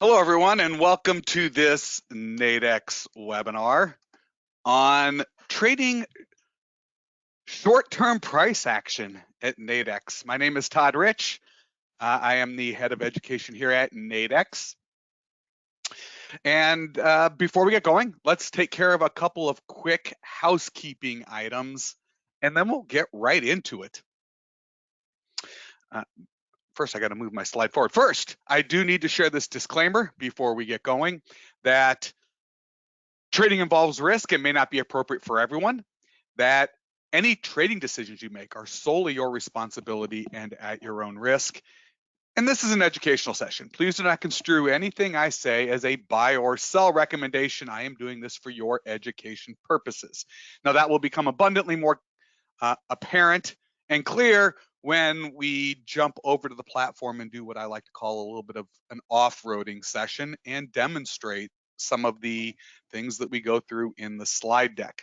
Hello, everyone, and welcome to this Nadex webinar on trading short-term price action at Nadex. My name is Todd Rich. I am the head of education here at Nadex. And before we get going, let's take care of a couple of quick housekeeping items, and then we'll get right into it. First, I got to move my slide forward. First, I do need to share this disclaimer before we get going that trading involves risk and may not be appropriate for everyone, that any trading decisions you make are solely your responsibility and at your own risk. And this is an educational session. Please do not construe anything I say as a buy or sell recommendation. I am doing this for your education purposes. Now, that will become abundantly more apparent and clear when we jump over to the platform and do what I like to call a little bit of an off-roading session and demonstrate some of the things that we go through in the slide deck.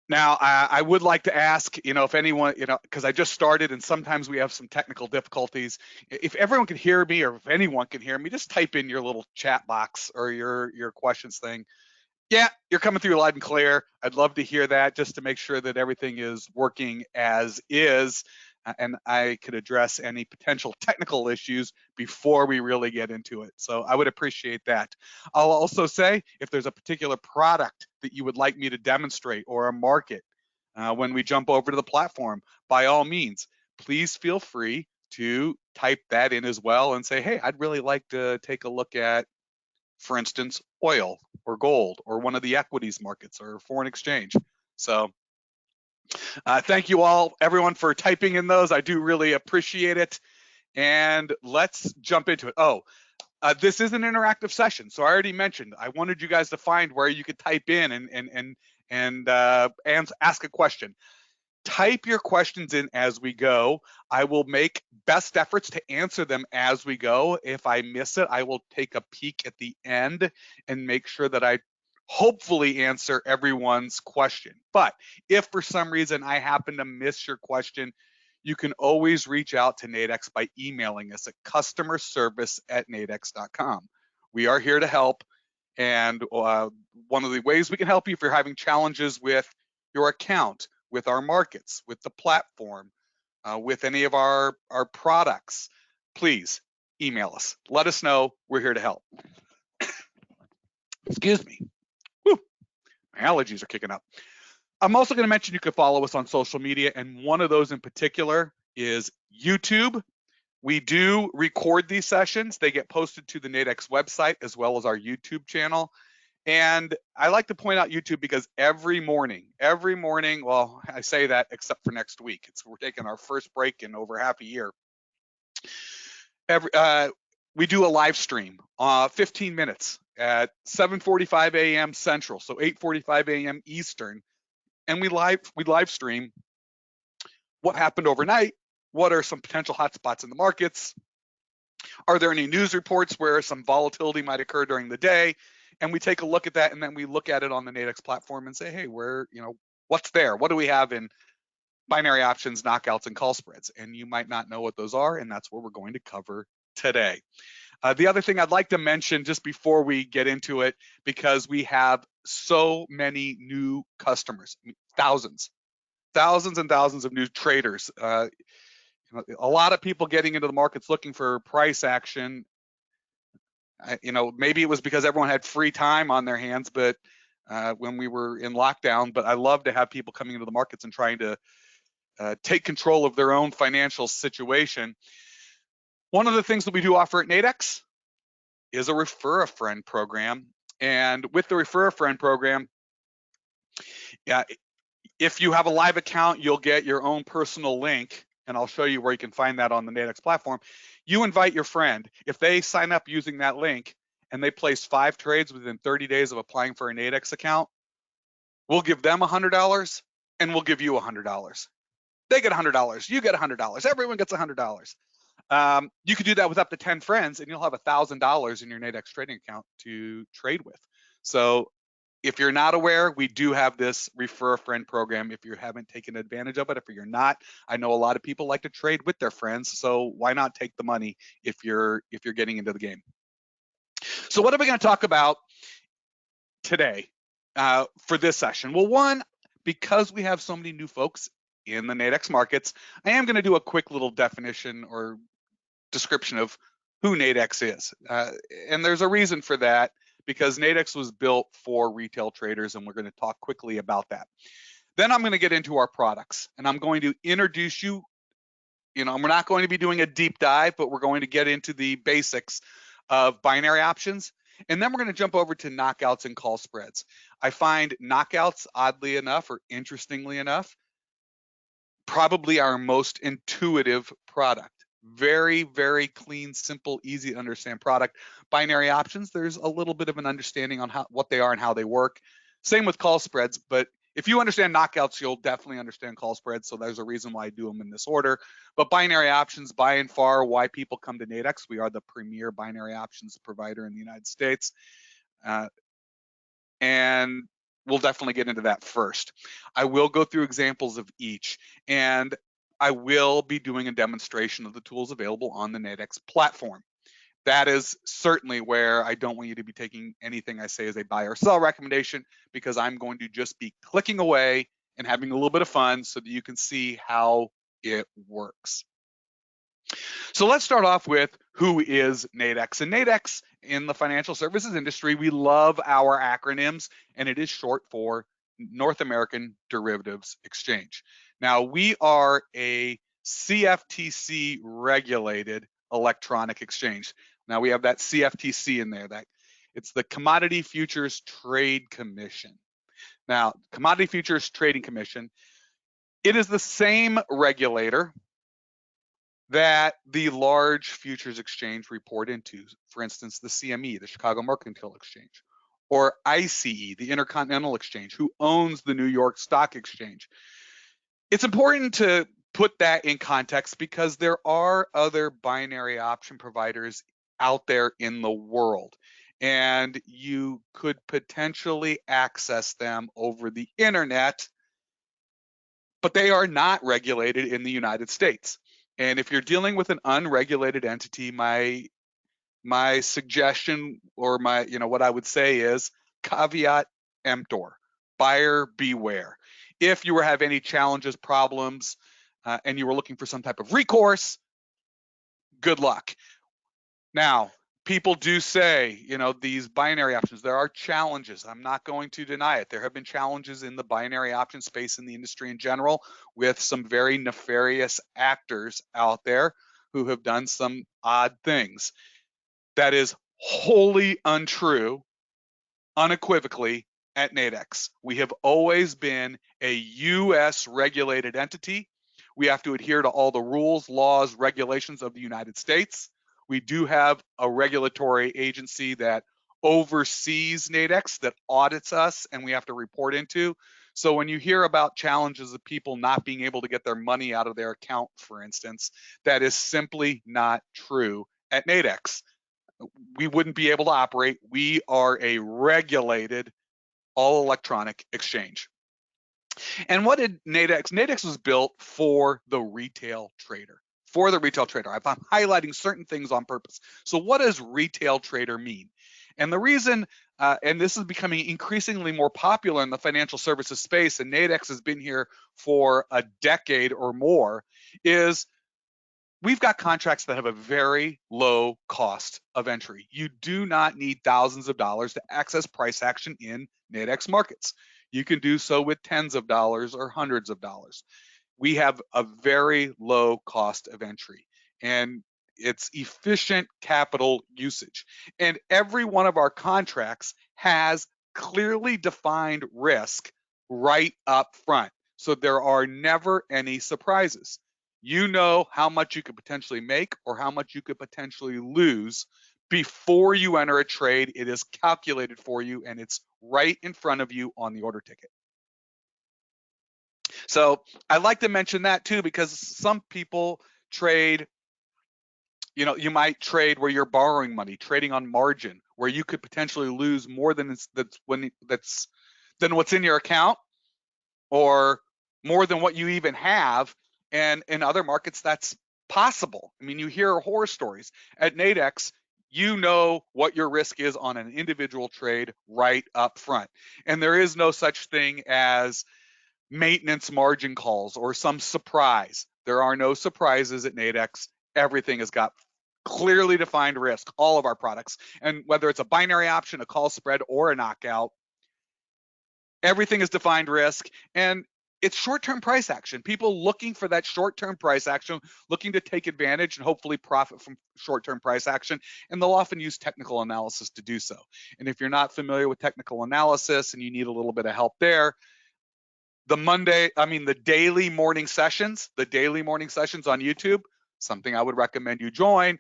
Now, I would like to ask, if anyone, because I just started and sometimes we have some technical difficulties, if everyone can hear me or if anyone can hear me, just type in your little chat box or your questions thing. Yeah, you're coming through live and clear. I'd love to hear that just to make sure that everything is working as is, and I could address any potential technical issues before we really get into it. So I would appreciate that. I'll also say if there's a particular product that you would like me to demonstrate or a market when we jump over to the platform, by all means, please feel free to type that in as well and say, hey, I'd really like to take a look at, for instance, oil or gold or one of the equities markets or foreign exchange. So thank you all, everyone, for typing in those. I do really appreciate it. And let's jump into it. This is an interactive session. So I already mentioned, I wanted you guys to find where you could type in and ask a question. Type your questions in as we go. I will make best efforts to answer them as we go. If I miss it, I will take a peek at the end and make sure that I hopefully answer everyone's question. But if for some reason I happen to miss your question, you can always reach out to Nadex by emailing us at customerservice@nadex.com. We are here to help. And one of the ways we can help you if you're having challenges with your account, with our markets, with the platform, with any of our products, please email us. Let us know. We're here to help. Excuse me. Whew. My allergies are kicking up. I'm also going to mention you can follow us on social media, and one of those in particular is YouTube. We do record these sessions. They get posted to the Nadex website as well as our YouTube channel. And I like to point out YouTube because every morning, well, I say that except for next week. We're taking our first break in over half a year. We do a live stream, 15 minutes at 7:45 a.m. Central, so 8:45 a.m. Eastern. And we live stream what happened overnight. What are some potential hotspots in the markets? Are there any news reports where some volatility might occur during the day? And we take a look at that, and then we look at it on the Nadex platform and say, hey, what's there? What do we have in binary options, knockouts, and call spreads? And you might not know what those are, and that's what we're going to cover today. The other thing I'd like to mention just before we get into it, because we have so many new customers, thousands and thousands of new traders. A lot of people getting into the markets looking for price action. Maybe it was because everyone had free time on their hands, but when we were in lockdown, but I love to have people coming into the markets and trying to take control of their own financial situation. One of the things that we do offer at Nadex is a Refer a Friend program. And with the Refer a Friend program, if you have a live account, you'll get your own personal link, and I'll show you where you can find that on the Nadex platform. You invite your friend. If they sign up using that link and they place 5 trades within 30 days of applying for a Nadex account, we'll give them $100 and we'll give you $100. They get $100, you get $100, everyone gets $100. You could do that with up to 10 friends and you'll have $1,000 in your Nadex trading account to trade with. So If you're not aware, we do have this refer a friend program if you haven't taken advantage of it. If you're not, I know a lot of people like to trade with their friends, so why not take the money if you're getting into the game. So what are we going to talk about today for this session? Well, one, because we have so many new folks in the Nadex markets, I am going to do a quick little definition or description of who Nadex is. And there's a reason for that, because Nadex was built for retail traders, and we're going to talk quickly about that. Then I'm going to get into our products, and I'm going to introduce you. We're not going to be doing a deep dive, but we're going to get into the basics of binary options. And then we're going to jump over to knockouts and call spreads. I find knockouts, oddly enough, or interestingly enough, probably our most intuitive product. Very, very clean, simple, easy to understand product. Binary options, there's a little bit of an understanding on what they are and how they work. Same with call spreads, but if you understand knockouts, you'll definitely understand call spreads. So there's a reason why I do them in this order. But binary options, by and far, why people come to Nadex. We are the premier binary options provider in the United States. And we'll definitely get into that first. I will go through examples of each, and I will be doing a demonstration of the tools available on the Nadex platform. That is certainly where I don't want you to be taking anything I say as a buy or sell recommendation, because I'm going to just be clicking away and having a little bit of fun so that you can see how it works. So let's start off with who is Nadex. And Nadex, in the financial services industry, we love our acronyms, and it is short for North American Derivatives Exchange. Now, we are a CFTC regulated electronic exchange. Now, we have that CFTC in there. That it's the Commodity Futures Trade Commission. Now, Commodity Futures Trading Commission, it is the same regulator that the large futures exchange report into. For instance, the CME, the Chicago Mercantile Exchange, or ICE, the Intercontinental Exchange, who owns the New York Stock Exchange. It's important to put that in context because there are other binary option providers out there in the world, and you could potentially access them over the internet, but they are not regulated in the United States. And if you're dealing with an unregulated entity, my suggestion, or what I would say is caveat emptor, buyer beware. If you have any challenges, problems, and you were looking for some type of recourse, good luck. Now, people do say, these binary options, there are challenges. I'm not going to deny it. There have been challenges in the binary option space in the industry in general, with some very nefarious actors out there who have done some odd things. That is wholly untrue, unequivocally, at Nadex. We have always been a US regulated entity. We have to adhere to all the rules, laws, regulations of the United States. We do have a regulatory agency that oversees Nadex, that audits us, and we have to report into. So when you hear about challenges of people not being able to get their money out of their account, for instance, that is simply not true at Nadex. We wouldn't be able to operate. We are a regulated all electronic exchange. And what did Nadex? Nadex was built for the retail trader. For the retail trader. I'm highlighting certain things on purpose. So what does retail trader mean? And the reason, and this is becoming increasingly more popular in the financial services space, and Nadex has been here for a decade or more, is we've got contracts that have a very low cost of entry. You do not need thousands of dollars to access price action in Nadex markets. You can do so with tens of dollars or hundreds of dollars. We have a very low cost of entry, and it's efficient capital usage. And every one of our contracts has clearly defined risk right up front. So there are never any surprises. You know how much you could potentially make or how much you could potentially lose before you enter a trade. It is calculated for you, and it's right in front of you on the order ticket. So I like to mention that too, because some people trade, you might trade where you're borrowing money, trading on margin, where you could potentially lose more than that's than what's in your account or more than what you even have. And in other markets, that's possible. I mean, you hear horror stories. At Nadex, you know what your risk is on an individual trade right up front. And there is no such thing as maintenance margin calls or some surprise. There are no surprises at Nadex. Everything has got clearly defined risk, all of our products. And whether it's a binary option, a call spread, or a knockout, everything is defined risk. And it's short-term price action. People looking for that short-term price action, looking to take advantage and hopefully profit from short-term price action. And they'll often use technical analysis to do so. And if you're not familiar with technical analysis and you need a little bit of help there, the daily morning sessions on YouTube, something I would recommend you join.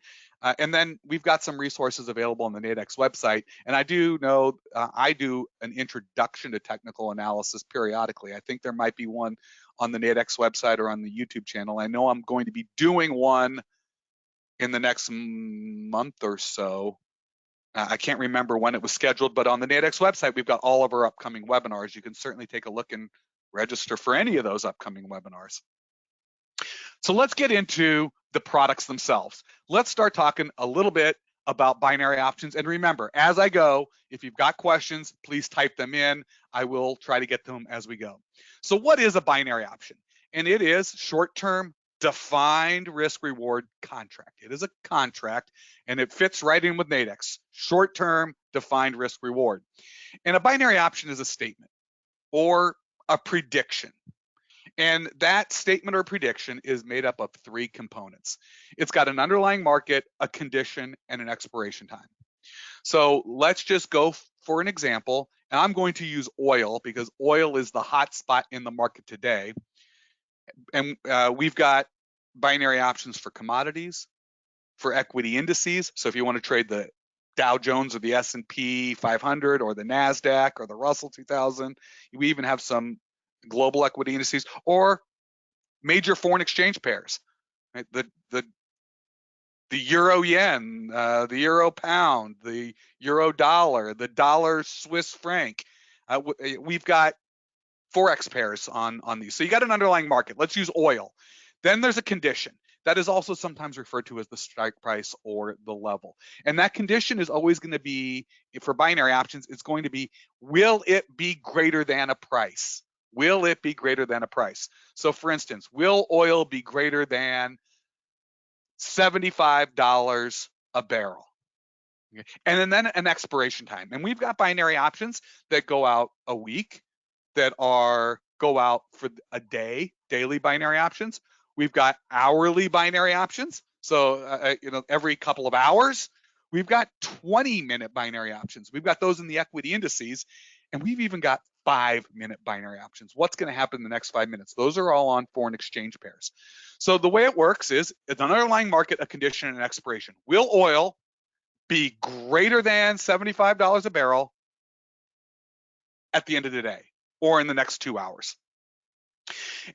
And then we've got some resources available on the Nadex website. And I do know I do an introduction to technical analysis periodically. I think there might be one on the Nadex website or on the YouTube channel. I know I'm going to be doing one in the next month or so. I can't remember when it was scheduled, but on the Nadex website, we've got all of our upcoming webinars. You can certainly take a look and register for any of those upcoming webinars. So let's get into the products themselves. Let's start talking a little bit about binary options. And remember, as I go, if you've got questions, please type them in. I will try to get to them as we go. So what is a binary option? And it is short-term defined risk reward contract. It is a contract and it fits right in with Nadex, short-term defined risk reward. And a binary option is a statement or a prediction. And that statement or prediction is made up of three components. It's got an underlying market, a condition, and an expiration time. So let's just go for an example. And I'm going to use oil because oil is the hot spot in the market today. And we've got binary options for commodities, for equity indices. So if you want to trade the Dow Jones or the S&P 500 or the Nasdaq or the Russell 2000, we even have some global equity indices or major foreign exchange pairs, right? The euro yen, the euro pound, the euro dollar, the dollar Swiss franc. We've got forex pairs on these. So you got an underlying market. Let's use oil. Then there's a condition. That is also sometimes referred to as the strike price or the level. And that condition is always going to be, for binary options, it's going to be, will it be greater than a price? Will it be greater than a price? So for instance, will oil be greater than $75 a barrel? Okay. And then an expiration time. And we've got binary options that go out a week, that go out for a day, daily binary options. We've got hourly binary options. So, every couple of hours. We've got 20-minute binary options. We've got those in the equity indices. And we've even got 5-minute binary options. What's going to happen in the next 5 minutes? Those are all on foreign exchange pairs. So the way it works is it's an underlying market, a condition, and an expiration. Will oil be greater than $75 a barrel at the end of the day or in the next 2 hours?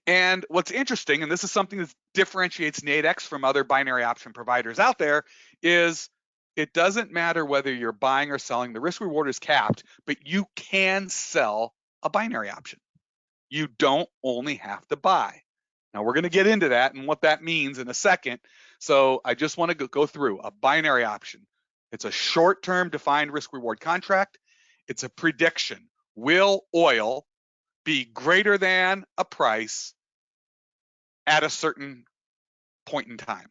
And what's interesting, and this is something that differentiates Nadex from other binary option providers out there, is it doesn't matter whether you're buying or selling. The risk reward is capped, but you can sell a binary option. You don't only have to buy. Now we're going to get into that and what that means in a second. So I just want to go through a binary option. It's a short-term defined risk reward contract. It's a prediction. Will oil be greater than a price at a certain point in time?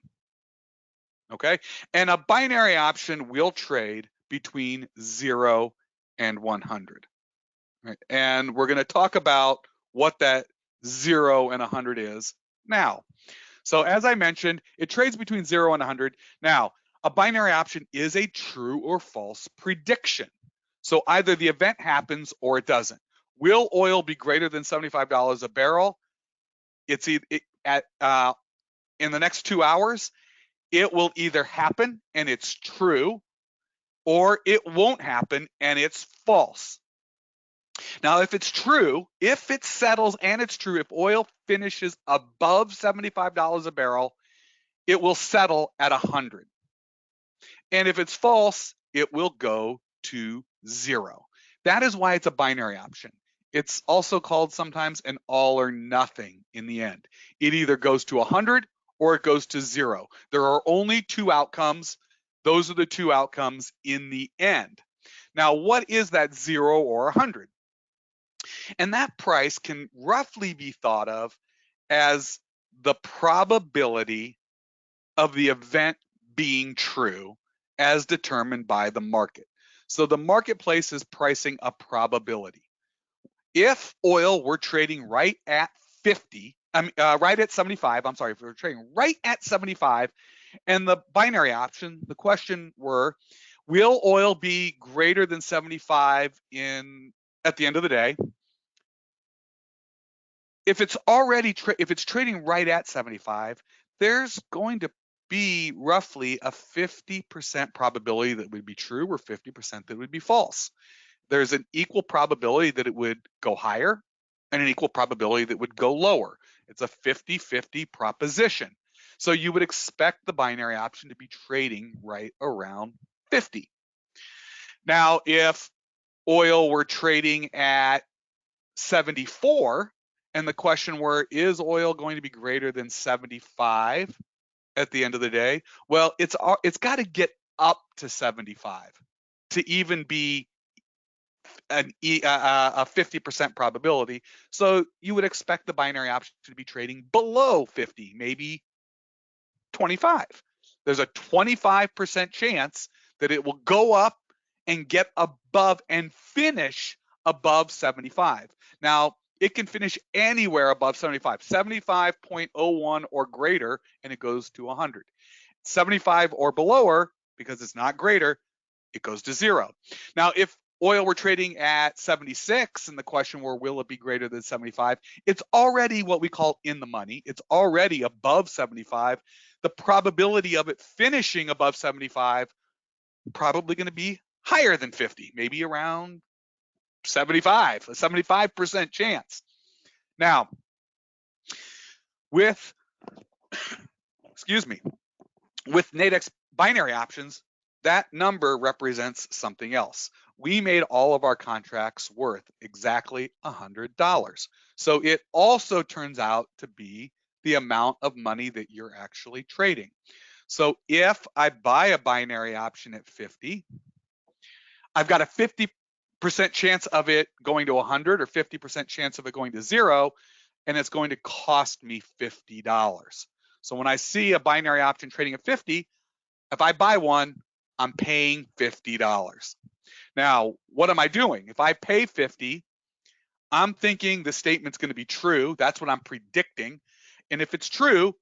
Okay. And a binary option will trade between 0 and 100. Right? And we're going to talk about what that 0 and 100 is now. So as I mentioned, it trades between 0 and 100. Now, a binary option is a true or false prediction. So either the event happens or it doesn't. Will oil be greater than $75 a barrel? It's in the next 2 hours. It will either happen and it's true, or it won't happen and it's false. Now, if it's true, if it settles and it's true, if oil finishes above $75 a barrel, it will settle at 100. And if it's false, it will go to 0. That is why it's a binary option. It's also called sometimes an all or nothing in the end. It either goes to 100 or it goes to 0. There are only two outcomes. Those are the two outcomes in the end. Now, what is that 0 or 100? And that price can roughly be thought of as the probability of the event being true as determined by the market. So the marketplace is pricing a probability. If oil were trading right at 50, right at 75, I'm sorry, if we were trading right at 75, and the binary option, the question were, will oil be greater than 75 at the end of the day? If it's trading right at 75, there's going to be roughly a 50% probability that would be true or 50% that would be false. There's an equal probability that it would go higher and an equal probability that would go lower. It's a 50-50 proposition. So you would expect the binary option to be trading right around 50. Now, if oil were trading at 74 and the question were, is oil going to be greater than 75 at the end of the day? Well, it's got to get up to 75 to even be a 50% probability. So you would expect the binary option to be trading below 50, maybe 25. There's a 25% chance that it will go up and get above and finish above 75. Now, it can finish anywhere above 75, 75.01 or greater, and it goes to 100. 75 or below, because it's not greater, it goes to 0. Now, if oil were trading at 76 and the question were, will it be greater than 75? It's already what we call in the money. It's already above 75. The probability of it finishing above 75 probably going to be higher than 50, maybe around 75, a 75% chance. Now, with Nadex binary options, that number represents something else. We made all of our contracts worth exactly $100. So it also turns out to be the amount of money that you're actually trading. So if I buy a binary option at 50, I've got a 50% chance of it going to 100 or 50% chance of it going to 0, and it's going to cost me $50. So when I see a binary option trading at 50, if I buy one, I'm paying $50. Now, what am I doing? If I pay 50, I'm thinking the statement's going to be true. That's what I'm predicting. And if it's true,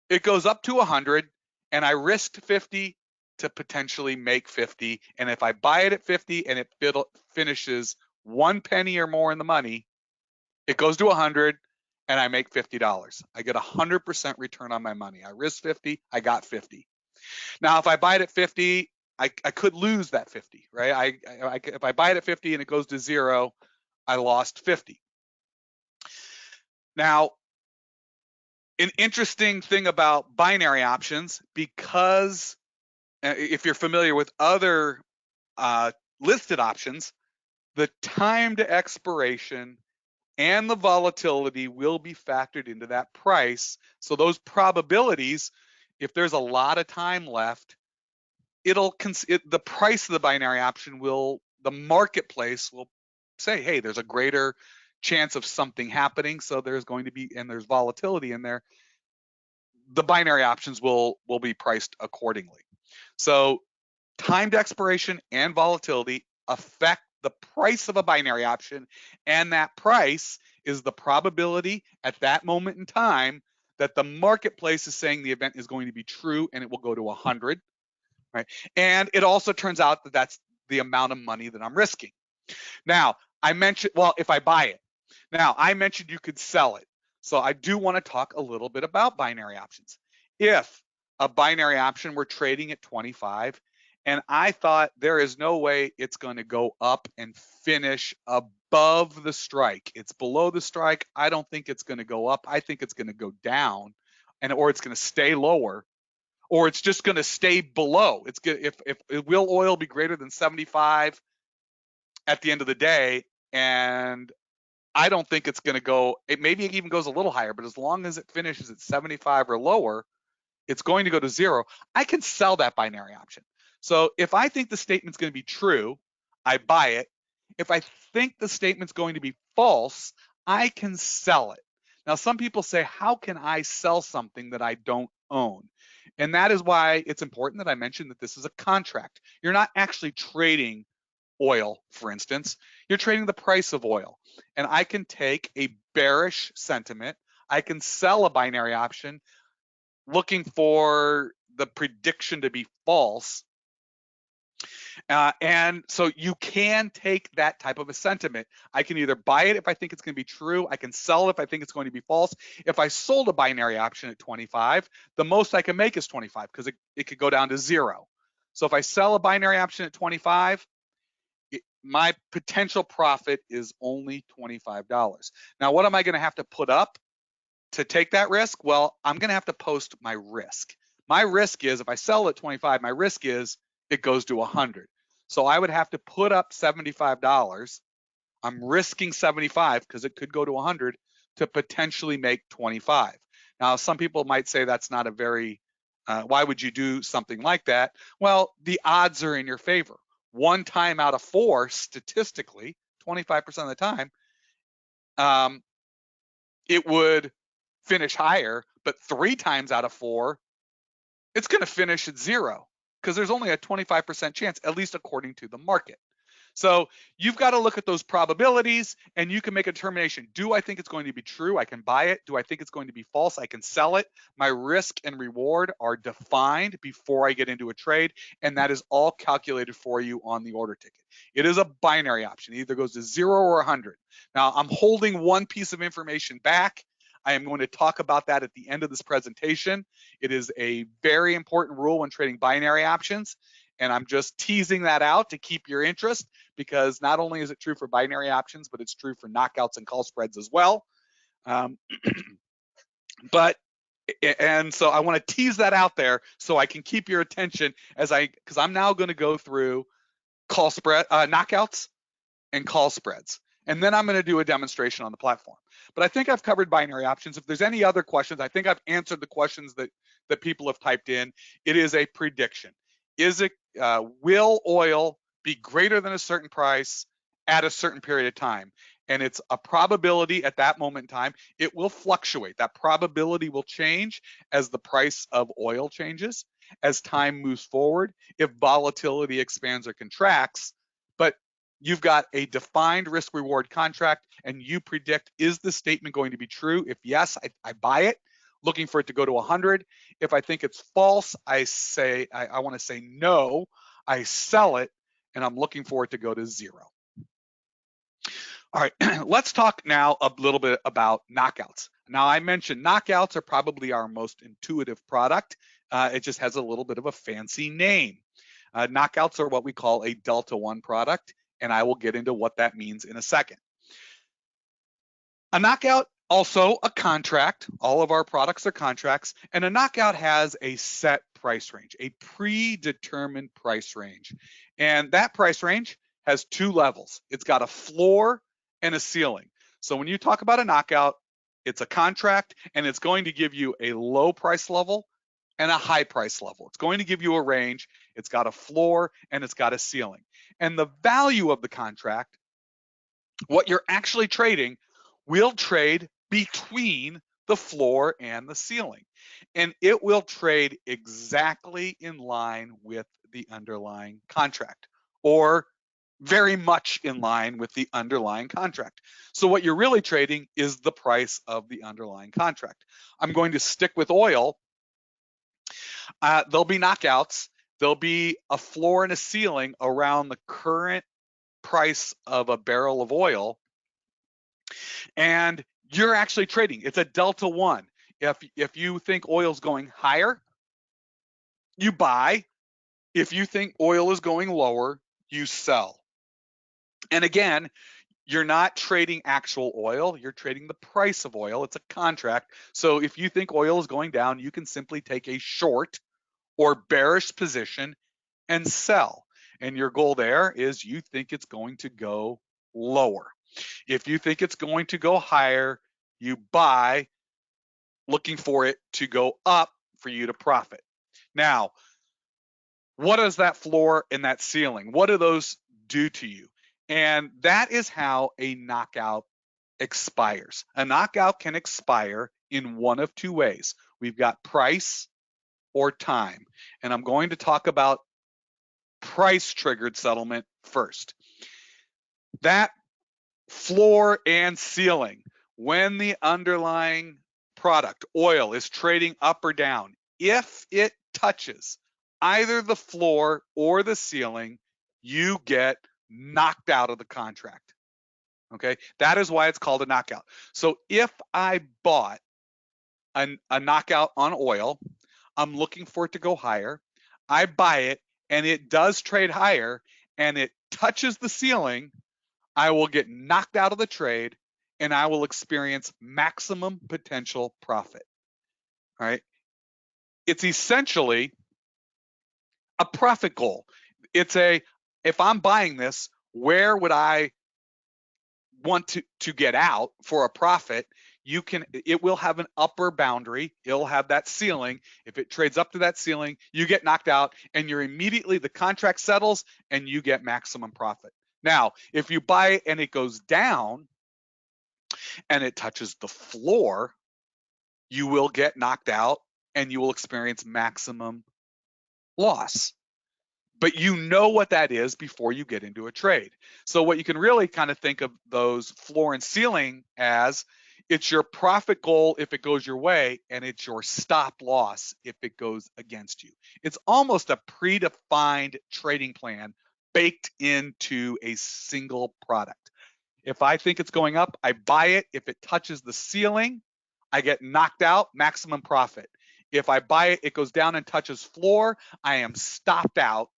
it goes up to 100, and I risked 50 to potentially make 50. And if I buy it at 50 and it finishes 1 penny or more in the money, it goes to 100 and I make $50. I get 100% return on my money. I risked 50, I got 50. Now, if I buy it at 50, I could lose that 50, right? If I buy it at 50 and it goes to 0, I lost 50. Now, an interesting thing about binary options, because if you're familiar with other listed options, the time to expiration and the volatility will be factored into that price. So those probabilities, if there's a lot of time left, the price of the binary option the marketplace will say, hey, there's a greater chance of something happening, so there's going to be, and there's volatility in there, the binary options will be priced accordingly. So timed expiration and volatility affect the price of a binary option, and that price is the probability at that moment in time that the marketplace is saying the event is going to be true and it will go to 100, right? And it also turns out that that's the amount of money that I'm risking. Now, I mentioned, well, if I buy it. Now, I mentioned you could sell it. So I do want to talk a little bit about binary options. If a binary option were trading at 25 and I thought there is no way it's going to go up and finish above the strike. It's below the strike. I don't think it's going to go up. I think it's going to go down, or it's going to stay lower, or it's just going to stay below. It's good. If will oil be greater than 75 at the end of the day, and I don't think it's going to go, maybe it even goes a little higher, but as long as it finishes at 75 or lower, it's going to go to zero. I can sell that binary option. So if I think the statement's going to be true, I buy it. If I think the statement's going to be false, I can sell it. Now, some people say, how can I sell something that I don't own? And that is why it's important that I mention that this is a contract. You're not actually trading oil, for instance. You're trading the price of oil. And I can take a bearish sentiment, I can sell a binary option looking for the prediction to be false. And so you can take that type of a sentiment. I can either buy it if I think it's going to be true. I can sell it if I think it's going to be false. If I sold a binary option at 25, the most I can make is 25 because it could go down to zero. So if I sell a binary option at 25, my potential profit is only $25. Now, what am I going to have to put up to take that risk? Well, I'm going to have to post my risk. My risk is if I sell at 25, my risk is it goes to 100. So I would have to put up $75. I'm risking 75 because it could go to 100 to potentially make 25. Now, some people might say that's not a very, why would you do something like that? Well, the odds are in your favor. One time out of four, statistically, 25% of the time, it would finish higher, but 3 times out of 4, it's going to finish at zero because there's only a 25% chance, at least according to the market. So you've got to look at those probabilities and you can make a determination. Do I think it's going to be true? I can buy it. Do I think it's going to be false? I can sell it. My risk and reward are defined before I get into a trade, and that is all calculated for you on the order ticket. It is a binary option. It either goes to 0 or 100. Now, I'm holding one piece of information back. I am going to talk about that at the end of this presentation. It is a very important rule when trading binary options, and I'm just teasing that out to keep your interest, because not only is it true for binary options, but it's true for knockouts and call spreads as well. And so I want to tease that out there so I can keep your attention because I'm now going to go through call spread, knockouts and call spreads. And then I'm going to do a demonstration on the platform. But I think I've covered binary options. If there's any other questions, I think I've answered the questions that people have typed in. It is a prediction. Will oil be greater than a certain price at a certain period of time? And it's a probability at that moment in time. It will fluctuate. That probability will change as the price of oil changes, as time moves forward, if volatility expands or contracts. But you've got a defined risk reward contract and you predict, is the statement going to be true? If yes, I buy it, looking for it to go to 100. If I think it's false, I want to say no, I sell it, and I'm looking for it to go to 0. All right, let's talk now a little bit about knockouts. Now, I mentioned knockouts are probably our most intuitive product. It just has a little bit of a fancy name. Knockouts are what we call a Delta 1 product, and I will get into what that means in a second. A knockout, also a contract. All of our products are contracts, and a knockout has a set price range, a predetermined price range. And that price range has 2 levels. It's got a floor and a ceiling. So when you talk about a knockout, it's a contract, and it's going to give you a low price level and a high price level. It's going to give you a range. It's got a floor and it's got a ceiling. And the value of the contract, what you're actually trading, will trade between the floor and the ceiling. And it will trade exactly in line with the underlying contract, or very much in line with the underlying contract. So what you're really trading is the price of the underlying contract. I'm going to stick with oil. There'll be knockouts. There'll be a floor and a ceiling around the current price of a barrel of oil. And you're actually trading. It's a Delta 1. If you think oil's going higher, you buy. If you think oil is going lower, you sell. And again, you're not trading actual oil, you're trading the price of oil. It's a contract. So if you think oil is going down, you can simply take a short or bearish position and sell. And your goal there is you think it's going to go lower. If you think it's going to go higher, you buy, looking for it to go up for you to profit. Now, what is that floor and that ceiling? What do those do to you? And that is how a knockout expires. A knockout can expire in one of two ways. We've got price or time. And I'm going to talk about price triggered settlement first. That floor and ceiling, when the underlying product, oil, is trading up or down, if it touches either the floor or the ceiling, you get knocked out of the contract. Okay, that is why it's called a knockout. So if I bought a knockout on oil, I'm looking for it to go higher. I buy it and it does trade higher and it touches the ceiling, I will get knocked out of the trade and I will experience maximum potential profit. All right. It's essentially a profit goal. It's if I'm buying this, where would I want to get out for a profit? It will have an upper boundary. It'll have that ceiling. If it trades up to that ceiling, you get knocked out and you're immediately, the contract settles and you get maximum profit. Now, if you buy it and it goes down and it touches the floor, you will get knocked out and you will experience maximum loss. But you know what that is before you get into a trade. So what you can really kind of think of those floor and ceiling as, it's your profit goal if it goes your way, and it's your stop loss if it goes against you. It's almost a predefined trading plan baked into a single product. If I think it's going up, I buy it. If it touches the ceiling, I get knocked out, maximum profit. If I buy it, it goes down and touches floor, I am stopped out,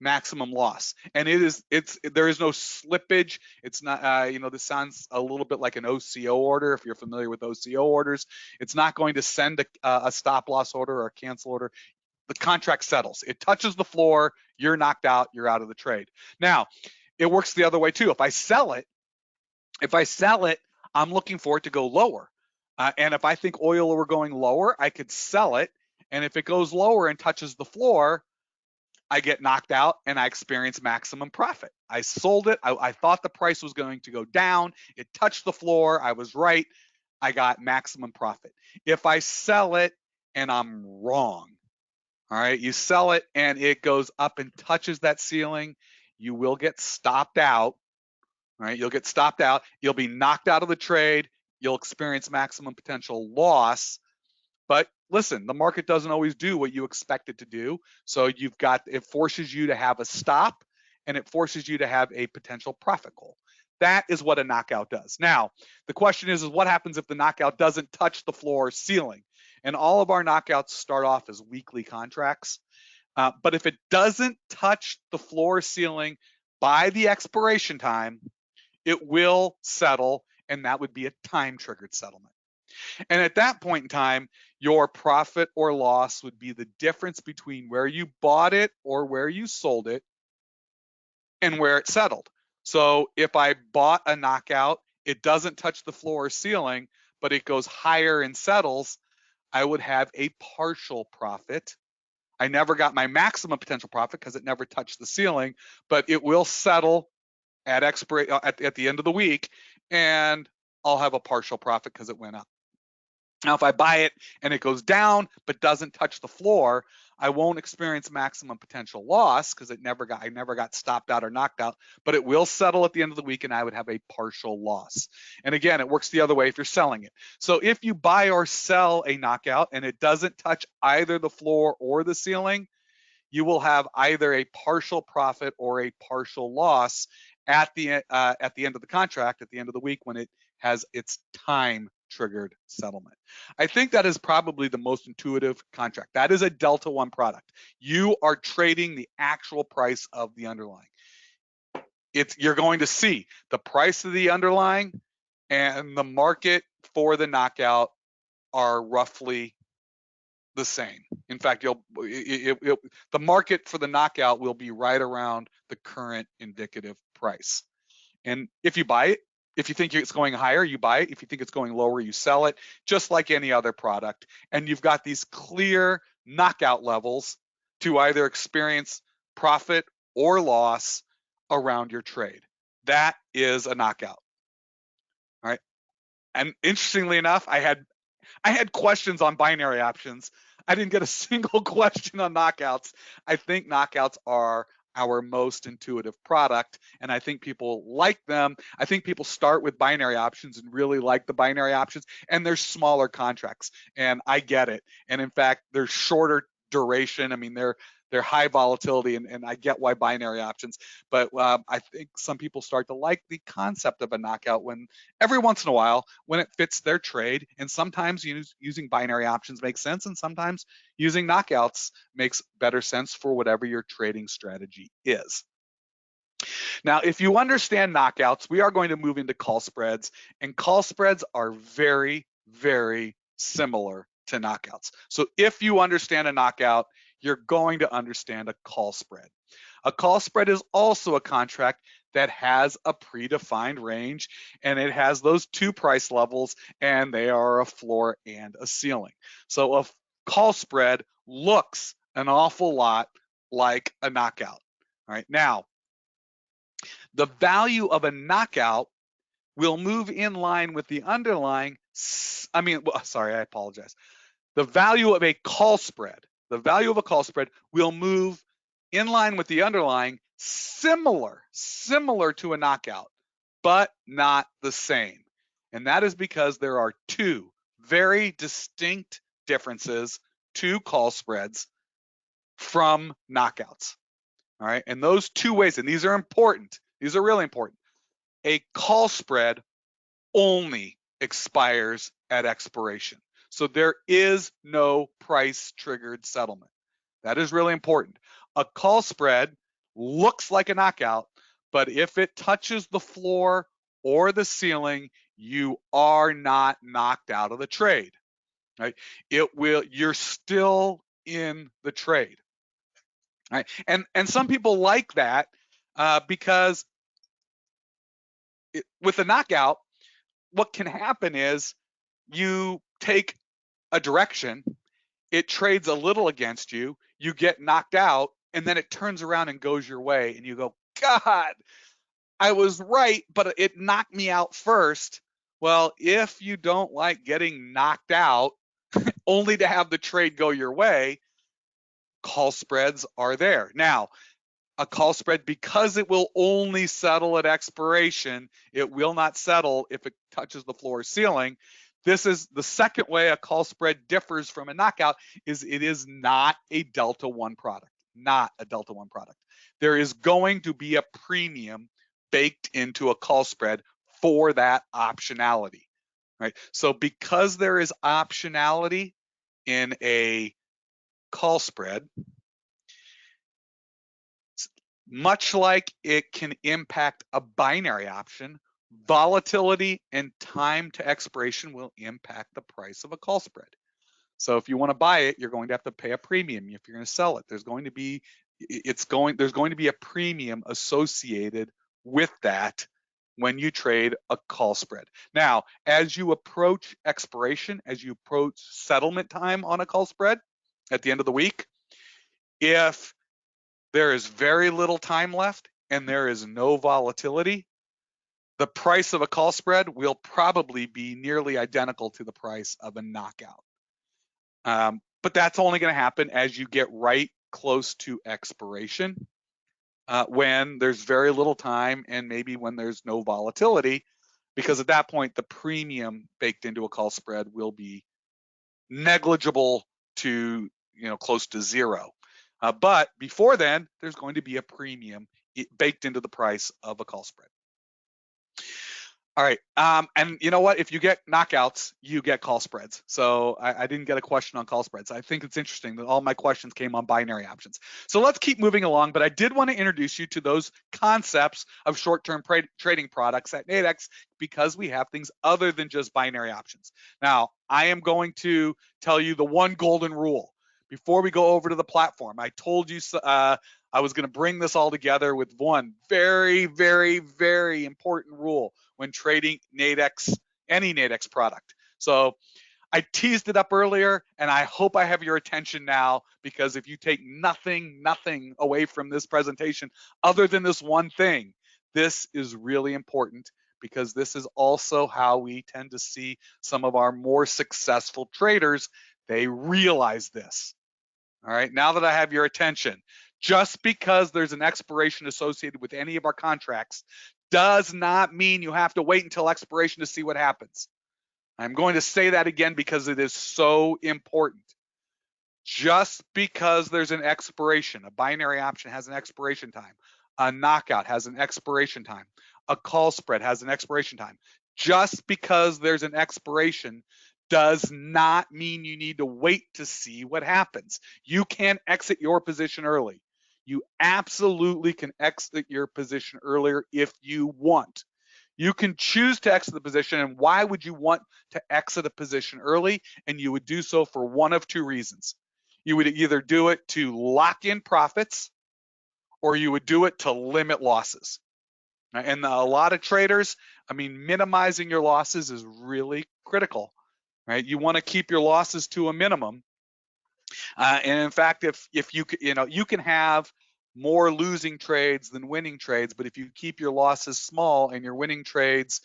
maximum loss. And there is no slippage. It's not, this sounds a little bit like an OCO order. If you're familiar with OCO orders, it's not going to send a stop loss order or a cancel order. The contract settles. It touches the floor, you're knocked out, you're out of the trade. Now, it works the other way too. If I sell it, I'm looking for it to go lower. And if I think oil were going lower, I could sell it. And if it goes lower and touches the floor, I get knocked out and I experience maximum profit. I sold it. I thought the price was going to go down. It touched the floor. I was right. I got maximum profit. If I sell it and I'm wrong, all right, you sell it and it goes up and touches that ceiling, you will get stopped out. All right, you'll get stopped out. You'll be knocked out of the trade. You'll experience maximum potential loss. But listen, the market doesn't always do what you expect it to do. So it forces you to have a stop and it forces you to have a potential profit goal. That is what a knockout does. Now, the question is what happens if the knockout doesn't touch the floor or ceiling? And all of our knockouts start off as weekly contracts. But if it doesn't touch the floor or ceiling by the expiration time, it will settle, and that would be a time-triggered settlement. And at that point in time, your profit or loss would be the difference between where you bought it or where you sold it and where it settled. So if I bought a knockout, it doesn't touch the floor or ceiling, but it goes higher and settles, I would have a partial profit. I never got my maximum potential profit because it never touched the ceiling, but it will settle at the end of the week, and I'll have a partial profit because it went up. Now, if I buy it and it goes down but doesn't touch the floor, I won't experience maximum potential loss because I never got stopped out or knocked out, but it will settle at the end of the week and I would have a partial loss. And again, it works the other way if you're selling it. So if you buy or sell a knockout and it doesn't touch either the floor or the ceiling, you will have either a partial profit or a partial loss at the end of the contract, at the end of the week, when it has its time triggered settlement. I think that is probably the most intuitive contract. That is a Delta One product. You are trading the actual price of the underlying. You're going to see the price of the underlying and the market for the knockout are roughly the same. In fact, the market for the knockout will be right around the current indicative price. And if you buy it, If you think it's going higher, you buy it. If you think it's going lower, you sell it, just like any other product. And you've got these clear knockout levels to either experience profit or loss around your trade. That is a knockout. All right. And interestingly enough, I had questions on binary options. I didn't get a single question on knockouts. I think knockouts are our most intuitive product, and I think people like them. I think people start with binary options and really like the binary options, and they're smaller contracts, and I get it. And in fact, they're shorter duration. I mean, they're high volatility, and I get why binary options. But I think some people start to like the concept of a knockout when every once in a while, when it fits their trade. And sometimes using binary options makes sense, and sometimes using knockouts makes better sense for whatever your trading strategy is. Now, if you understand knockouts, we are going to move into call spreads, and call spreads are very, very similar to knockouts. So if you understand a knockout, you're going to understand a call spread. A call spread is also a contract that has a predefined range, and it has those two price levels, and they are a floor and a ceiling. So a call spread looks an awful lot like a knockout. All right, now, the value of a knockout will move in line with the underlying, I apologize. The value of a call spread, will move in line with the underlying, similar to a knockout, but not the same. And that is because there are two very distinct differences to call spreads from knockouts. All right, and those two ways, and these are important, these are really important. A call spread only expires at expiration. So there is no price triggered settlement. That is really important. A call spread looks like a knockout, but if it touches the floor or the ceiling, you are not knocked out of the trade. Right? You're still in the trade. Right? And some people like that because with a knockout, what can happen is you take a direction, it trades a little against you, you get knocked out, and then it turns around and goes your way, and you go, God, I was right, but it knocked me out first. Well, if you don't like getting knocked out only to have the trade go your way, call spreads are there. Now, a call spread, because it will only settle at expiration, it will not settle if it touches the floor or ceiling. This is the second way a call spread differs from a knockout, is it is not a Delta One product, not a Delta One product. There is going to be a premium baked into a call spread for that optionality, right? So because there is optionality in a call spread, much like it can impact a binary option, volatility and time to expiration will impact the price of a call spread. So if you want to buy it, you're going to have to pay a premium. If you're going to sell it, there's going to be a premium associated with that when you trade a call spread. Now, as you approach expiration, as you approach settlement time on a call spread at the end of the week, if there is very little time left and there is no volatility, the price of a call spread will probably be nearly identical to the price of a knockout. But that's only going to happen as you get right close to expiration, when there's very little time and maybe when there's no volatility, because at that point, the premium baked into a call spread will be negligible to close to zero. But before then, there's going to be a premium baked into the price of a call spread. All right, and you know what? If you get knockouts, you get call spreads. So I didn't get a question on call spreads. I think it's interesting that all my questions came on binary options. So let's keep moving along, but I did want to introduce you to those concepts of short-term trading products at Nadex, because we have things other than just binary options. Now, I am going to tell you the one golden rule. before we go over to the platform, I told you I was going to bring this all together with one very, very, very important rule when trading Nadex, any Nadex product. So I teased it up earlier, and I hope I have your attention now, because if you take nothing away from this presentation other than this one thing, this is really important, because this is also how we tend to see some of our more successful traders. They realize this. All right, now that I have your attention, just because there's an expiration associated with any of our contracts does not mean you have to wait until expiration to see what happens. I'm going to say that again because it is so important. Just because there's an expiration, a binary option has an expiration time, a knockout has an expiration time, a call spread has an expiration time. Just because there's an expiration does not mean you need to wait to see what happens. You can exit your position early. You absolutely can exit your position earlier if you want. You can choose to exit the position, and why would you want to exit a position early? And you would do so for one of two reasons. You would either do it to lock in profits, or you would do it to limit losses. And a lot of traders, I mean, minimizing your losses is really critical, right? You want to keep your losses to a minimum. And in fact, if you you can have more losing trades than winning trades, but if you keep your losses small and your winning trades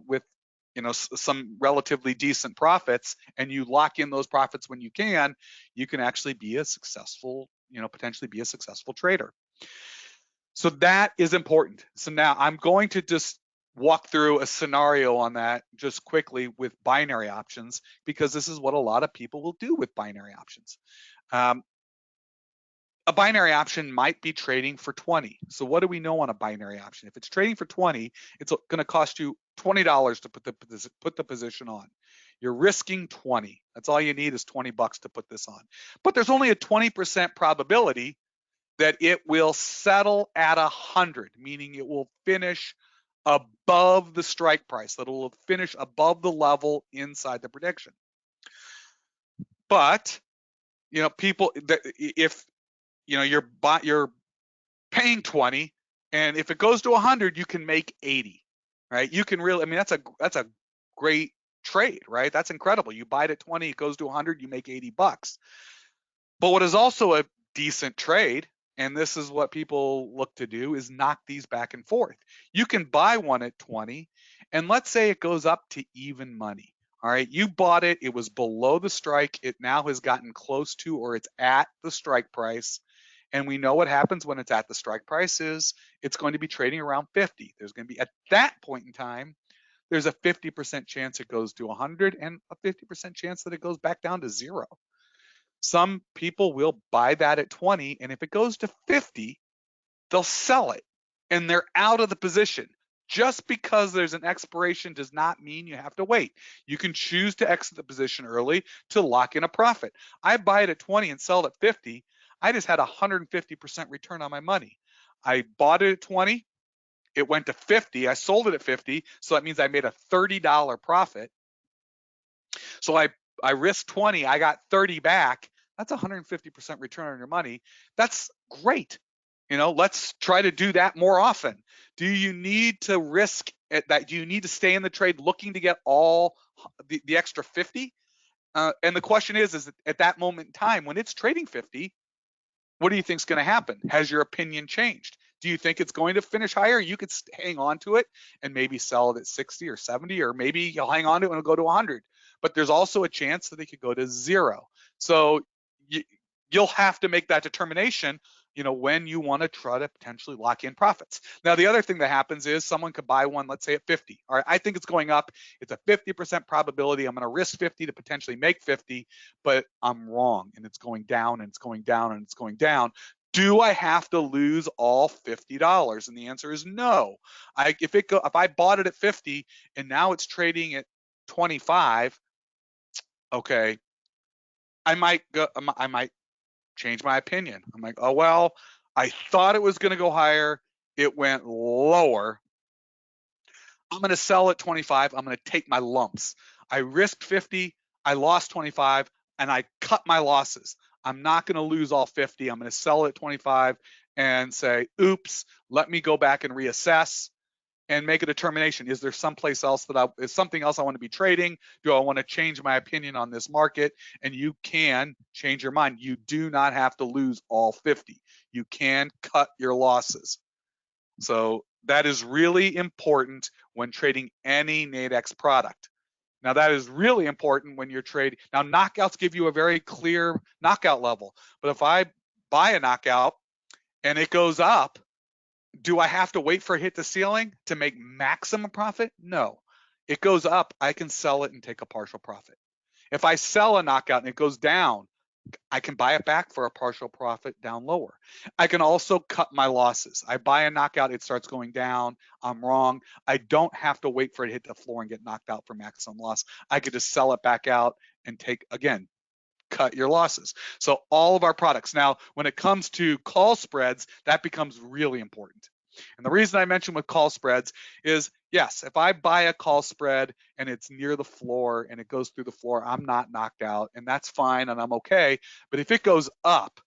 with some relatively decent profits, and you lock in those profits when you can actually be a successful, potentially be a successful trader. So that is important. So now I'm going to just walk through a scenario on that just quickly with binary options, because this is what a lot of people will do with binary options. A binary option might be trading for 20. So what do we know on a binary option? If it's trading for 20, it's going to cost you $20 to put the position on. You're risking 20. That's all you need is $20 to put this on. But there's only a 20% probability that it will settle at 100, meaning it will finish above the strike price, that it will finish above the level inside the prediction. But people, if you're paying 20, and if it goes to 100, you can make 80, right? You can really, I mean, that's a great trade, right? That's incredible. You buy it at 20, it goes to 100, you make $80. But what is also a decent trade, and this is what people look to do, is knock these back and forth. You can buy one at 20, and let's say it goes up to even money. All right, you bought it, it was below the strike, it now has gotten close to, or it's at the strike price. And we know what happens when it's at the strike price is it's going to be trading around 50. There's going to be, at that point in time, there's a 50% chance it goes to 100 and a 50% chance that it goes back down to 0. Some people will buy that at 20, and if it goes to 50, they'll sell it, and they're out of the position. Just because there's an expiration does not mean you have to wait. You can choose to exit the position early to lock in a profit. I buy it at 20 and sell it at 50. I just had a 150% return on my money. I bought it at 20, it went to 50, I sold it at 50, so that means I made a $30 profit. So I risked 20, I got 30 back. That's 150% return on your money. That's great. Let's try to do that more often. Do you need to risk that? Do you need to stay in the trade looking to get all the extra 50? And the question is at that moment in time when it's trading 50, what do you think is going to happen? Has your opinion changed? Do you think it's going to finish higher? You could hang on to it and maybe sell it at 60 or 70, or maybe you'll hang on to it and it'll go to 100. But there's also a chance that it could go to 0. So you'll have to make that determination, when you want to try to potentially lock in profits. Now, the other thing that happens is someone could buy one, let's say at 50. All right, I think it's going up. It's a 50% probability. I'm going to risk 50 to potentially make 50, but I'm wrong, and it's going down, and it's going down, and it's going down. Do I have to lose all $50? And the answer is no. If I bought it at 50 and now it's trading at 25, okay, I might change my opinion. I'm like, oh, well, I thought it was going to go higher. It went lower. I'm going to sell at 25. I'm going to take my lumps. I risked 50. I lost 25. and I cut my losses. I'm not going to lose all 50. I'm going to sell it at 25 and say, oops, let me go back and reassess and make a determination. Is there someplace else is something else I want to be trading? Do I want to change my opinion on this market? And you can change your mind. You do not have to lose all 50. You can cut your losses. So that is really important when trading any Nadex product. Now that is really important when you're trading. Now knockouts give you a very clear knockout level, but if I buy a knockout and it goes up, do I have to wait for it to hit the ceiling to make maximum profit? No. It goes up, I can sell it and take a partial profit. If I sell a knockout and it goes down, I can buy it back for a partial profit down lower. I can also cut my losses. I buy a knockout, it starts going down, I'm wrong. I don't have to wait for it to hit the floor and get knocked out for maximum loss. I could just sell it back out and take, again, cut your losses. So all of our products. Now, when it comes to call spreads, that becomes really important. And the reason I mentioned with call spreads is, yes, if I buy a call spread and it's near the floor and it goes through the floor, I'm not knocked out, and that's fine and I'm okay. But if it goes up,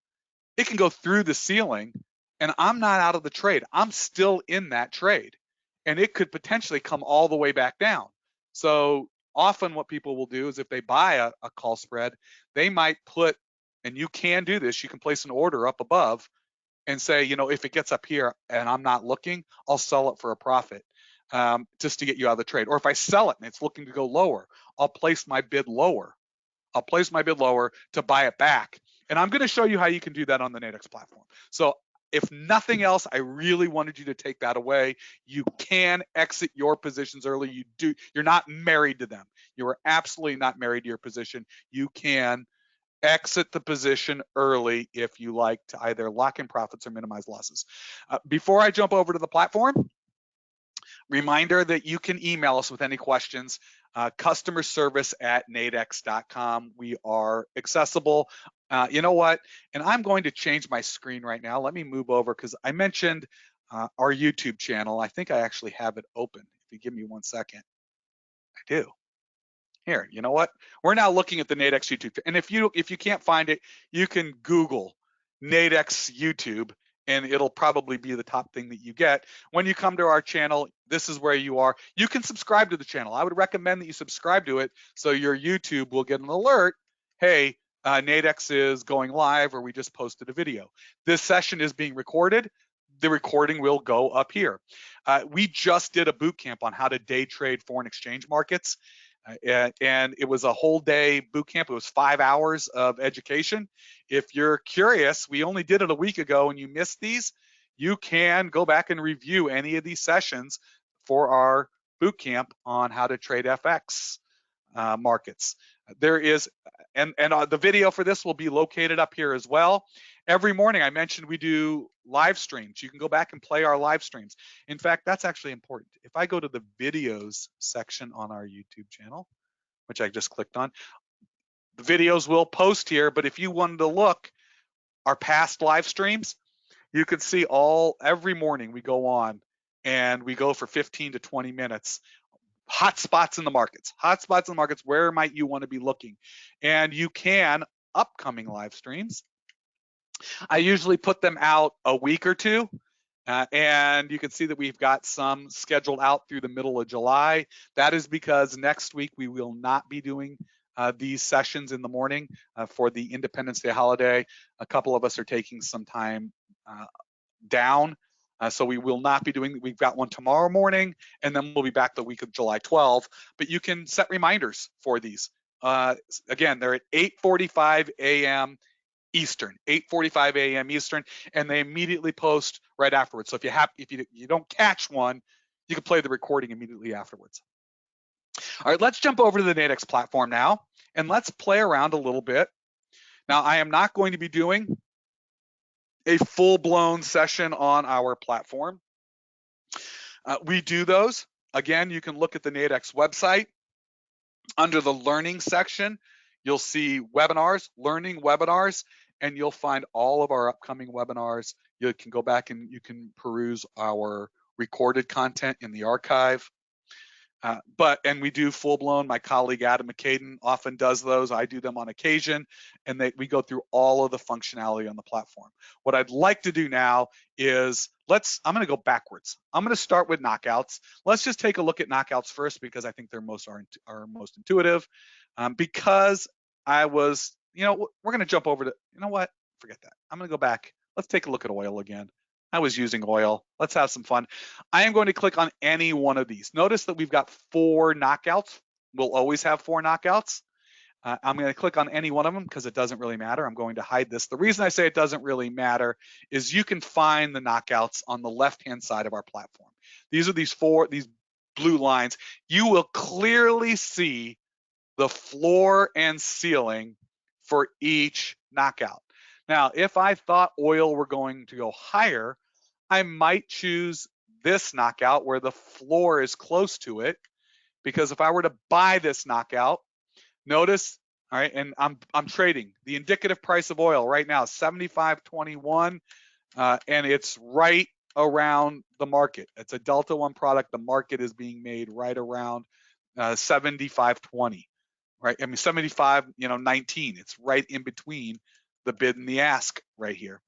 it can go through the ceiling and I'm not out of the trade. I'm still in that trade, and it could potentially come all the way back down. So often what people will do is if they buy a call spread, they might put, and you can do this, you can place an order up above and say, you know, if it gets up here and I'm not looking, I'll sell it for a profit, just to get you out of the trade. Or if I sell it and it's looking to go lower, I'll place my bid lower. I'll place my bid lower to buy it back. And I'm going to show you how you can do that on the Nadex platform. So if nothing else, I really wanted you to take that away. You can exit your positions early. You're not married to them. You are absolutely not married to your position. You can exit the position early if you like to either lock in profits or minimize losses. Before I jump over to the platform, reminder that you can email us with any questions, customer service at nadex.com. We are accessible. You know what? And I'm going to change my screen right now. Let me move over because I mentioned our YouTube channel. I think I actually have it open. If you give me 1 second. I do. Here, you know what? We're now looking at the Nadex YouTube. And if you can't find it, you can Google Nadex YouTube and it'll probably be the top thing that you get. When you come to our channel, this is where you are. You can subscribe to the channel. I would recommend that you subscribe to it so your YouTube will get an alert. Hey, Nadex is going live, or we just posted a video. This session is being recorded. The recording will go up here. We just did a boot camp on how to day trade foreign exchange markets. And it was a whole day boot camp. It was 5 hours of education. If you're curious, we only did it a week ago and you missed these, you can go back and review any of these sessions for our boot camp on how to trade FX markets. There is, and the video for this will be located up here as well. Every morning, I mentioned we do live streams. You can go back and play our live streams. In fact, that's actually important. If I go to the videos section on our YouTube channel, which I just clicked on, the videos will post here, but if you wanted to look our past live streams, you can see every morning we go on and we go for 15 to 20 minutes. Hot spots in the markets, where might you want to be looking? And you can, upcoming live streams, I usually put them out a week or two, and you can see that we've got some scheduled out through the middle of July. That is because next week we will not be doing these sessions in the morning for the Independence Day holiday. A couple of us are taking some time down. So we will not be doing, we've got one tomorrow morning, and then we'll be back the week of July 12. But you can set reminders for these. Again, they're at 8:45 a.m. Eastern, 8:45 a.m. Eastern, and they immediately post right afterwards. So if you don't catch one, you can play the recording immediately afterwards. All right, let's jump over to the Nadex platform now, and let's play around a little bit. Now, I am not going to be doing a full-blown session on our platform. We do those. Again, you can look at the Nadex website. Under the learning section, you'll see webinars, learning webinars, and you'll find all of our upcoming webinars. You can go back and you can peruse our recorded content in the archive. And we do full blown. My colleague Adam McCaden often does those. I do them on occasion, and we go through all of the functionality on the platform. What I'd like to do now is I'm going to go backwards. I'm going to start with knockouts. Let's just take a look at knockouts first because I think they're most intuitive. Because I was, we're going to jump over to, forget that. I'm going to go back. Let's take a look at oil again. I was using oil. Let's have some fun. I am going to click on any one of these. Notice that we've got 4 knockouts. We'll always have 4 knockouts. I'm going to click on any one of them because it doesn't really matter. I'm going to hide this. The reason I say it doesn't really matter is you can find the knockouts on the left-hand side of our platform. These are these blue lines. You will clearly see the floor and ceiling for each knockout. Now, if I thought oil were going to go higher, I might choose this knockout where the floor is close to it, because if I were to buy this knockout, notice, all right, and I'm trading. The indicative price of oil right now is 75.21, and it's right around the market. It's a Delta One product. The market is being made right around 75.20, right? I mean 75.19. It's right in between the bid and the ask right here.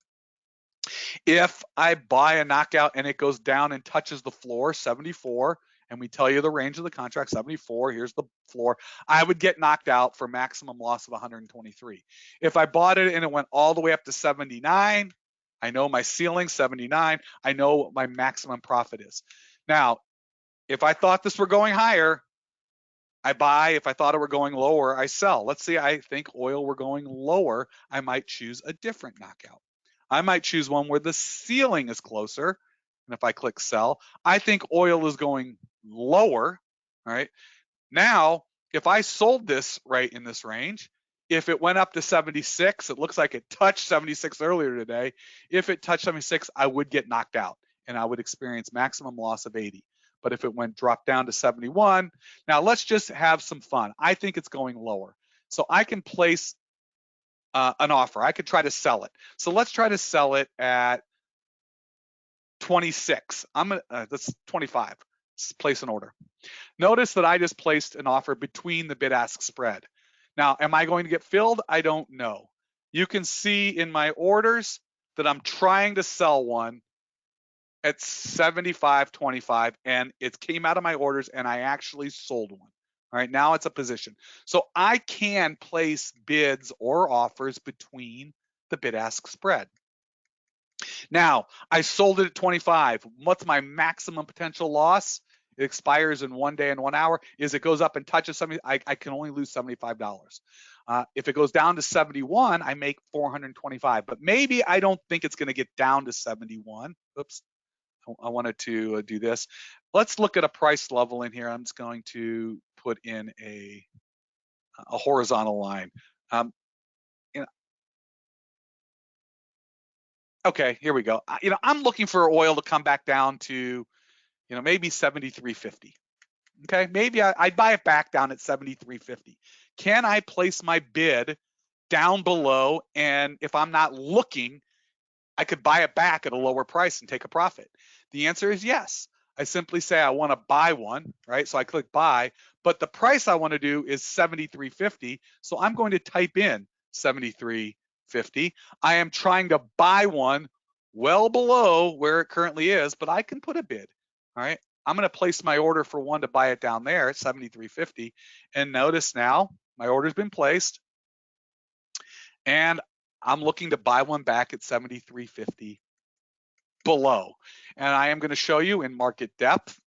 If I buy a knockout and it goes down and touches the floor, 74, and we tell you the range of the contract, 74, here's the floor, I would get knocked out for maximum loss of 123. If I bought it and it went all the way up to 79, I know my ceiling, 79, I know what my maximum profit is. Now, if I thought this were going higher, I buy. If I thought it were going lower, I sell. Let's say I think oil were going lower, I might choose a different knockout. I might choose one where the ceiling is closer. And if I click sell, I think oil is going lower, all right? Now, if I sold this right in this range, if it went up to 76, it looks like it touched 76 earlier today. If it touched 76, I would get knocked out and I would experience maximum loss of 80. But if it dropped down to 71, now let's just have some fun. I think it's going lower. So I can place an offer. I could try to sell it. So let's try to sell it at 26. That's 25. Let's place an order. Notice that I just placed an offer between the bid-ask spread. Now, am I going to get filled? I don't know. You can see in my orders that I'm trying to sell one at 75.25, and it came out of my orders and I actually sold one. All right, now it's a position. So I can place bids or offers between the bid-ask spread. Now, I sold it at 25. What's my maximum potential loss? It expires in 1 day and 1 hour. Is it goes up and touches something, I can only lose $75. If it goes down to 71, I make 425. But maybe I don't think it's going to get down to 71. Oops. I wanted to do this. Let's look at a price level in here. I'm just going to put in a horizontal line. Okay, here we go. I'm looking for oil to come back down to, maybe 73.50. Okay, maybe I'd buy it back down at 73.50. Can I place my bid down below? And if I'm not looking, I could buy it back at a lower price and take a profit. The answer is yes. I simply say I want to buy one, right? So I click buy, but the price I want to do is 73.50. So I'm going to type in 73.50. I am trying to buy one well below where it currently is, but I can put a bid, all right? I'm going to place my order for one to buy it down there at 73.50. And notice now my order's been placed and I'm looking to buy one back at 73.50 below. And I am going to show you in market depth.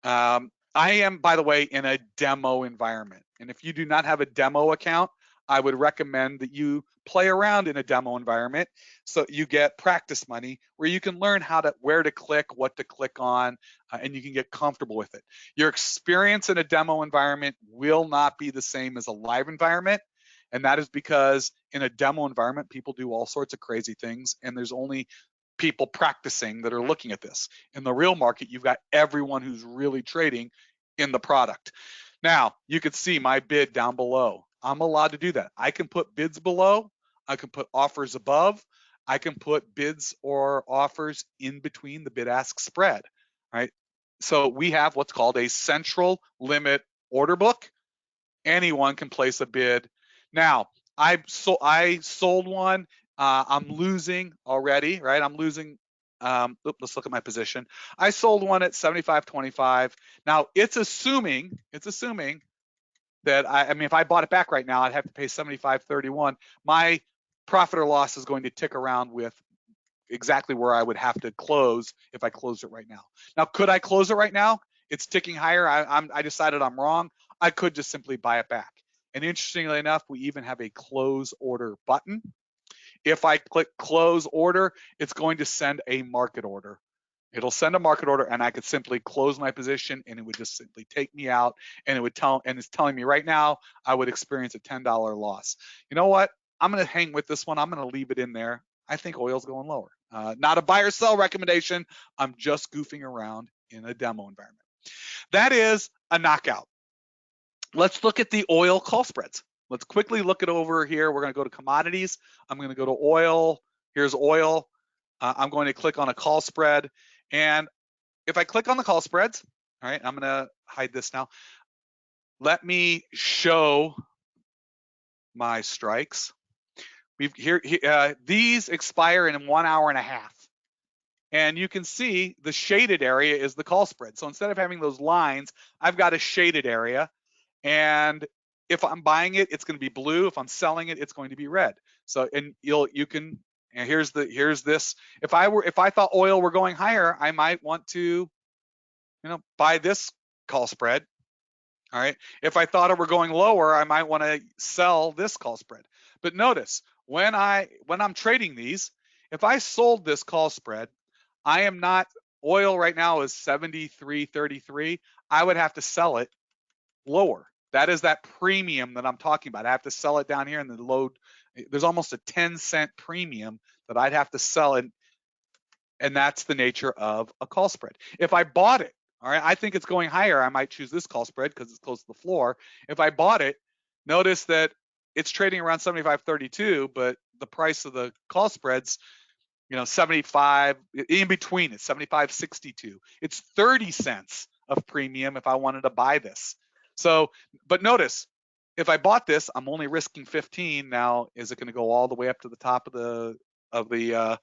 I am, by the way, in a demo environment. And if you do not have a demo account, I would recommend that you play around in a demo environment so you get practice money where you can learn where to click, what to click on, and you can get comfortable with it. Your experience in a demo environment will not be the same as a live environment. And that is because in a demo environment, people do all sorts of crazy things, and there's only people practicing that are looking at this. In the real market, you've got everyone who's really trading in the product. Now, you can see my bid down below. I'm allowed to do that. I can put bids below. I can put offers above. I can put bids or offers in between the bid-ask spread, right? So we have what's called a central limit order book. Anyone can place a bid. Now, I sold one. I'm losing already, right? I'm losing. Let's look at my position. I sold one at 75.25. Now it's assuming that I mean, if I bought it back right now, I'd have to pay 75.31. My profit or loss is going to tick around with exactly where I would have to close if I closed it right now. Now, could I close it right now? It's ticking higher. I decided I'm wrong. I could just simply buy it back. And interestingly enough, we even have a close order button. If I click close order, it's going to send a market order. It'll send a market order, and I could simply close my position, and it would just simply take me out, and it would it's telling me right now I would experience a $10 loss. You know what? I'm going to hang with this one. I'm going to leave it in there. I think oil's going lower. Not a buy or sell recommendation. I'm just goofing around in a demo environment. That is a knockout. Let's look at the oil call spreads. Let's quickly look it over here. We're going to go to commodities. I'm going to go to oil. Here's oil. I'm going to click on a call spread. And if I click on the call spreads, all right, I'm going to hide this now. Let me show my strikes. These expire in 1 hour and a half. And you can see the shaded area is the call spread. So instead of having those lines, I've got a shaded area. And if I'm buying it, it's going to be blue. If I'm selling it, it's going to be red. So, and and here's this. If I thought oil were going higher, I might want to, buy this call spread. All right. If I thought it were going lower, I might want to sell this call spread. But notice when I'm trading these, if I sold this call spread, I am not, oil right now is 73.33. I would have to sell it lower. That is that premium that I'm talking about. I have to sell it down here in the load. There's almost a 10-cent premium that I'd have to sell it. And that's the nature of a call spread. If I bought it, all right, I think it's going higher, I might choose this call spread because it's close to the floor. If I bought it, notice that it's trading around 75.32, but the price of the call spreads, 75, in between it's 75.62. It's 30 cents of premium if I wanted to buy this. So, but notice, if I bought this, I'm only risking 15. Now, is it going to go all the way up to the top of the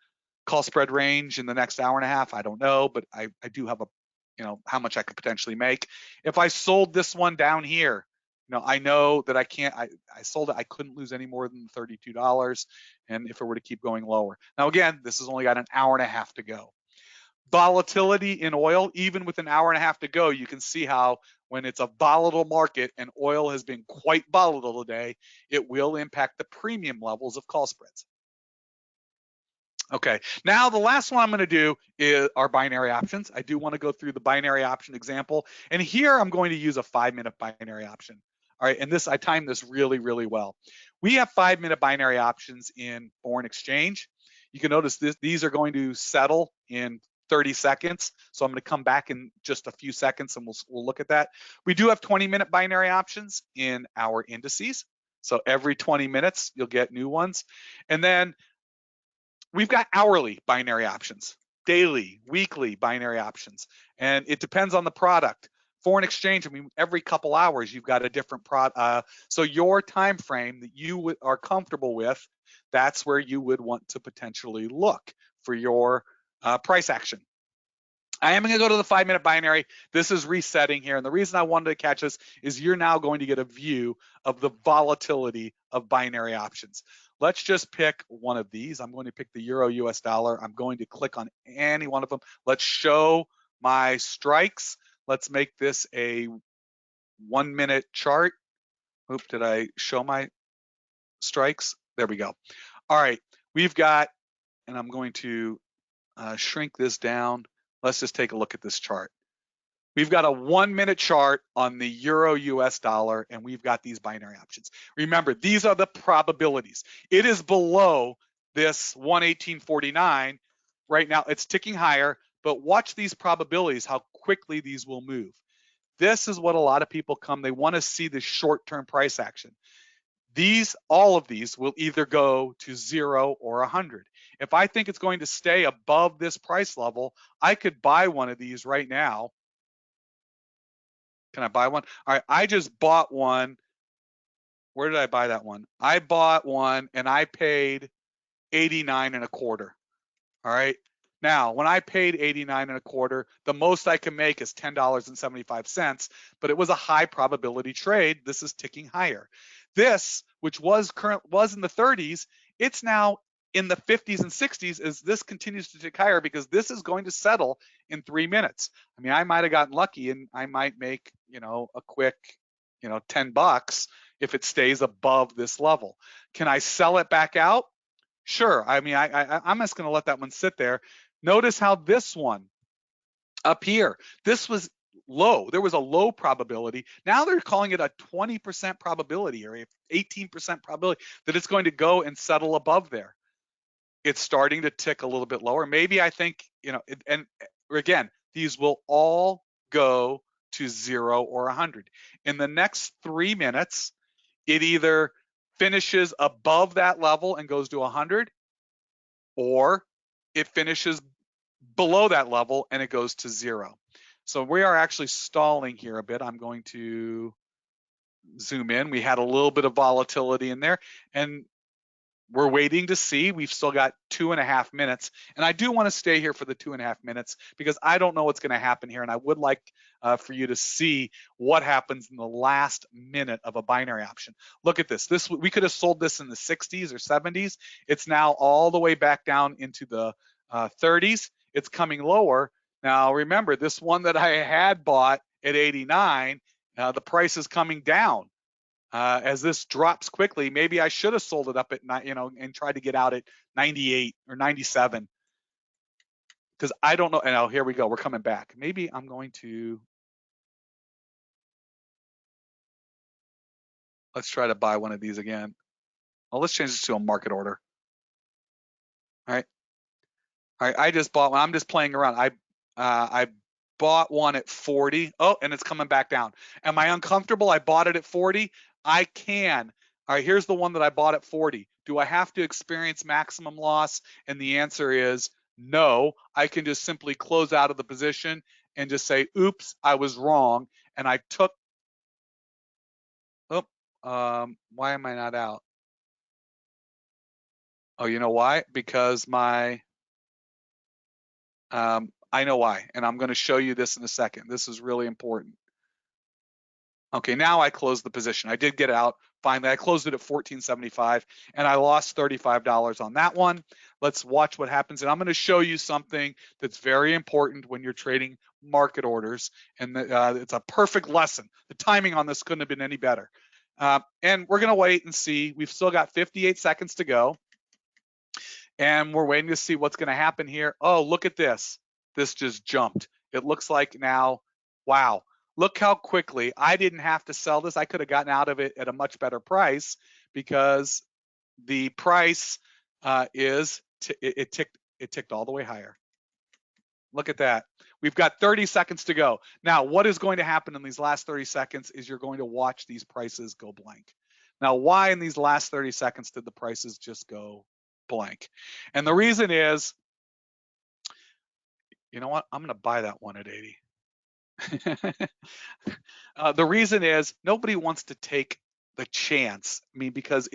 call spread range in the next hour and a half? I don't know, but I do have how much I could potentially make. If I sold this one down here, I know that I can't, I sold it, I couldn't lose any more than $32. And if it were to keep going lower. Now, again, this has only got an hour and a half to go. Volatility in oil, even with an hour and a half to go, you can see how when it's a volatile market and oil has been quite volatile today, it will impact the premium levels of call spreads. Okay, now the last one I'm going to do are binary options. I do want to go through the binary option example. And here I'm going to use a 5-minute binary option. All right, and I timed this really, really well. We have 5-minute binary options in foreign exchange. You can notice these are going to settle in 30 seconds. So I'm going to come back in just a few seconds and we'll look at that. We do have 20-minute binary options in our indices. So every 20 minutes, you'll get new ones. And then we've got hourly binary options, daily, weekly binary options, and it depends on the product. Foreign exchange, I mean, every couple hours you've got a different product. So your time frame that you are comfortable with, that's where you would want to potentially look for your price action. I am going to go to the 5-minute binary. This is resetting here. And the reason I wanted to catch this is you're now going to get a view of the volatility of binary options. Let's just pick one of these. I'm going to pick the Euro US dollar. I'm going to click on any one of them. Let's show my strikes. Let's make this a 1-minute chart. Oop, did I show my strikes? There we go. All right, we've got, and I'm going to shrink this down. Let's just take a look at this chart. We've got a 1-minute chart on the Euro US dollar, and we've got these binary options. Remember, these are the probabilities. It is below this 118.49. Right now, it's ticking higher, but watch these probabilities, how quickly these will move. This is what a lot of people come, they want to see the short-term price action. All of these will either go to 0 or 100. If I think it's going to stay above this price level, I could buy one of these right now Can I buy one? All right, I just bought one. Where did I buy that one? I bought one and I paid 89 and a quarter. All right. Now, when I paid 89 and a quarter, the most I can make is $10.75, but it was a high probability trade. This is ticking higher. This, which was in the 30s, it's now in the 50s and 60s as this continues to tick higher because this is going to settle in 3 minutes. I mean, I might have gotten lucky and I might make, a quick, $10 if it stays above this level. Can I sell it back out? Sure. I mean, I'm just going to let that one sit there. Notice how this one up here, this was low. There was a low probability. Now they're calling it a 20% probability or 18% probability that it's going to go and settle above there. It's starting to tick a little bit lower. Maybe I think, and again, these will all go to 0 or 100. In the next 3 minutes, it either finishes above that level and goes to 100, or it finishes below that level and it goes to 0. So we are actually stalling here a bit. I'm going to zoom in. We had a little bit of volatility in there and we're waiting to see. We've still got 2.5 minutes. And I do want to stay here for the 2.5 minutes because I don't know what's going to happen here. And I would like for you to see what happens in the last minute of a binary option. Look at this. We could have sold this in the 60s or 70s. It's now all the way back down into the 30s. It's coming lower. Now, remember, this one that I had bought at 89, the price is coming down. As this drops quickly, maybe I should have sold it up at, and tried to get out at 98 or 97. Because I don't know. And here we go. We're coming back. Maybe I'm going to, let's try to buy one of these again. Well, let's change this to a market order. All right. All right. I just bought one. I'm just playing around. I bought one at 40. Oh, and it's coming back down. Am I uncomfortable? I bought it at 40. I can. All right, here's the one that I bought at 40. Do I have to experience maximum loss? And the answer is no. I can just simply close out of the position and just say, oops, I was wrong. And I took, why am I not out? Oh, you know why? Because I know why. And I'm going to show you this in a second. This is really important. Okay, now I closed the position. I did get out finally. I closed it at $14.75 and I lost $35 on that one. Let's watch what happens. And I'm going to show you something that's very important when you're trading market orders. And it's a perfect lesson. The timing on this couldn't have been any better. And we're going to wait and see. We've still got 58 seconds to go. And we're waiting to see what's going to happen here. Oh, look at this. This just jumped. It looks like now, wow. Look how quickly. I didn't have to sell this. I could have gotten out of it at a much better price because the price it ticked all the way higher. Look at that. We've got 30 seconds to go. Now, what is going to happen in these last 30 seconds is you're going to watch these prices go blank. Now, why in these last 30 seconds did the prices just go blank? And the reason is, you know what? I'm going to buy that one at 80. The reason is nobody wants to take the chance. I mean, because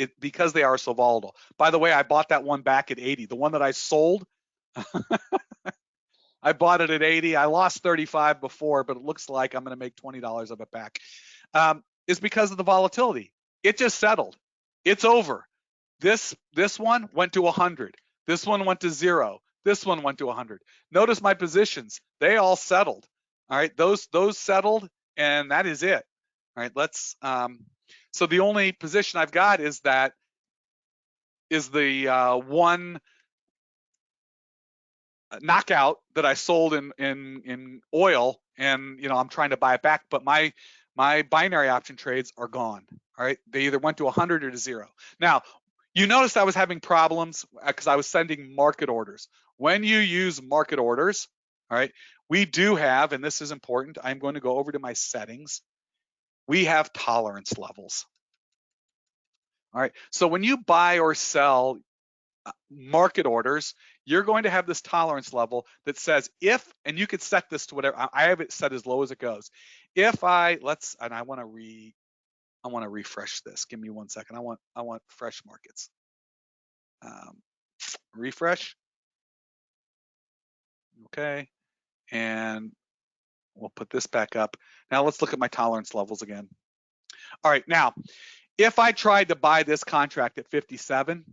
they are so volatile. By the way, I bought that one back at 80. The one that I sold, I bought it at 80. I lost 35 before, but it looks like I'm going to make $20 of it back. Is because of the volatility. It just settled. It's over. This one went to 100. This one went to 0. This one went to 100. Notice my positions. They all settled. All right, those settled, and that is it. All right, let's. So the only position I've got is the one knockout that I sold in oil, and I'm trying to buy it back, but my binary option trades are gone. All right, they either went to 100 or to 0. Now, you noticed I was having problems because I was sending market orders. When you use market orders, all right, we do have, and this is important, I'm going to go over to my settings. We have tolerance levels. All right, so when you buy or sell market orders, you're going to have this tolerance level that says if, and you could set this to whatever, I have it set as low as it goes. if I want to refresh this. Give me 1 second. I want fresh markets. Refresh. Okay. And we'll put this back up. Now let's look at my tolerance levels again. All right. Now, if I tried to buy this contract at 57,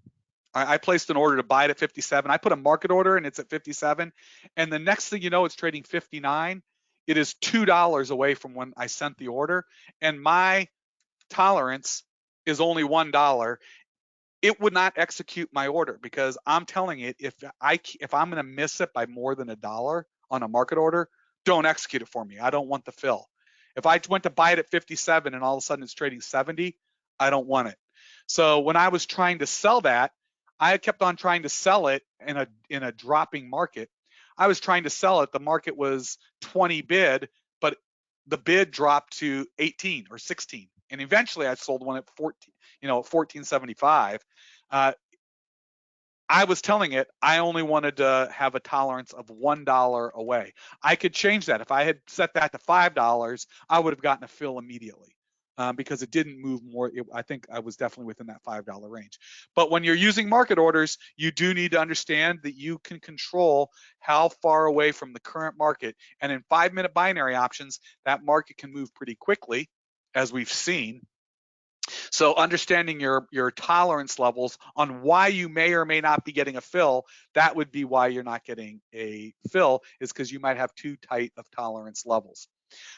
I placed an order to buy it at 57. I put a market order and it's at 57. And the next thing you know, it's trading 59. It is $2 away from when I sent the order. And my tolerance is only $1. It would not execute my order because I'm telling it if I'm going to miss it by more than $1 on a market order, don't execute it for me. I don't want the fill. If I went to buy it at 57 and all of a sudden it's trading 70, I don't want it. So when I was trying to sell that, I kept on trying to sell it in a dropping market. I was trying to sell it. The market was 20 bid, but the bid dropped to 18 or 16. And eventually I sold one at 14, 14.75. I was telling it I only wanted to have a tolerance of $1 away. I could change that. If I had set that to $5, I would have gotten a fill immediately because it didn't move more. I think I was definitely within that $5 range. But when you're using market orders, you do need to understand that you can control how far away from the current market. And in 5-minute binary options, that market can move pretty quickly, as we've seen. So understanding your tolerance levels on why you may or may not be getting a fill, that would be why you're not getting a fill, is because you might have too tight of tolerance levels.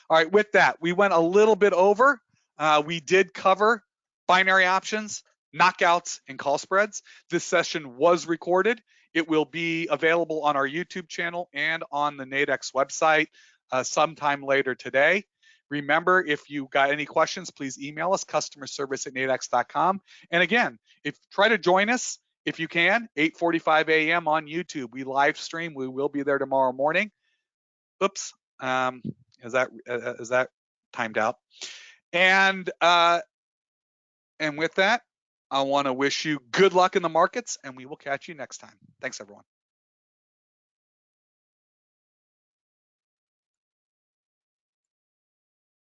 All right, with that, we went a little bit over. We did cover binary options, knockouts, and call spreads. This session was recorded. It will be available on our YouTube channel and on the Nadex website sometime later today. Remember, if you got any questions, please email us, customerservice@nadex.com. And again, try to join us if you can, 8:45 a.m. on YouTube. We live stream. We will be there tomorrow morning. Oops, is that timed out? And with that, I want to wish you good luck in the markets, and we will catch you next time. Thanks, everyone.